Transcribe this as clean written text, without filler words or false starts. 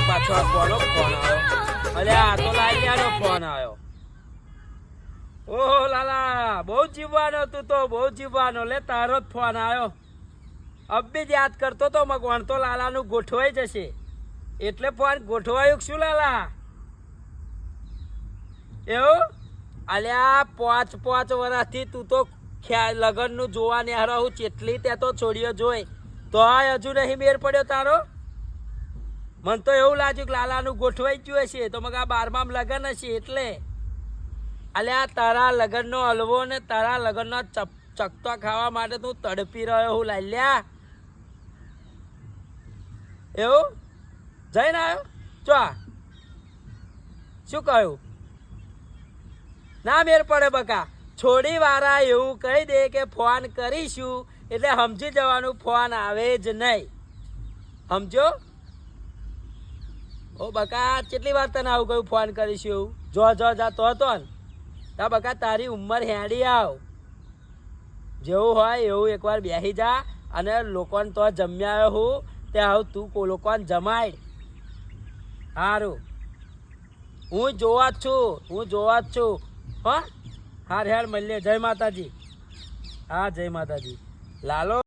પાછો કોનો ફોન આવ્યો? અરે આ તો લાલિયાનો ફોન આવ્યો. ઓહો લાલા, બહુ જીવવાનો તું તો, બહુ જીવવાનો. લે તારો જ ફોન આવ્યો. અબી જ યાદ કરતો તો મગવાન તો લાલાનું ગોઠવાઈ જશે એટલે ફોન ગોઠવાયું શું લાલા? એવું? અલ્યા 5 વર્ષથી તું તો લગનનું જોવા નેહરો હું ચેટલી તે તો છોડીઓ જોઈ તો હજુ નહીં મેર પડ્યો તારો? મને તો એવું લાગ્યું કે લાલાનું ગોઠવાઈ ગયું હશે તો મગ આ 12માં લગન હશે એટલે. અલ્યા તારા લગનનો હલવો ને તારા લગનનો ચકતો ખાવા માટે તું તડપી રહ્યો હું લાલ્યા. એવું જઈને આવ્યો ચો? શું કહ્યું? ના મેર પડે બકા. થોડી વારા એવું કહી દે કે ફોન કરીશું એટલે સમજી જવાનું ફોન આવે જ નહીં. સમજો? ઓ બકા કેટલી વાર તને આવું કહ્યું ફોન કરીશું એવું? જો જાતો હતો ને તા બકા તારી ઉંમર હેડી આવ. જેવું હોય એવું એકવાર બેસી જા અને લોકોને તો જમ્યા આવ્યો હું તે આવું તું લોકોને જમાડ. સારું હું જોવા જ છું. હા હાર હેડ મળીએ. જય માતાજી. હા જય માતાજી. લાલો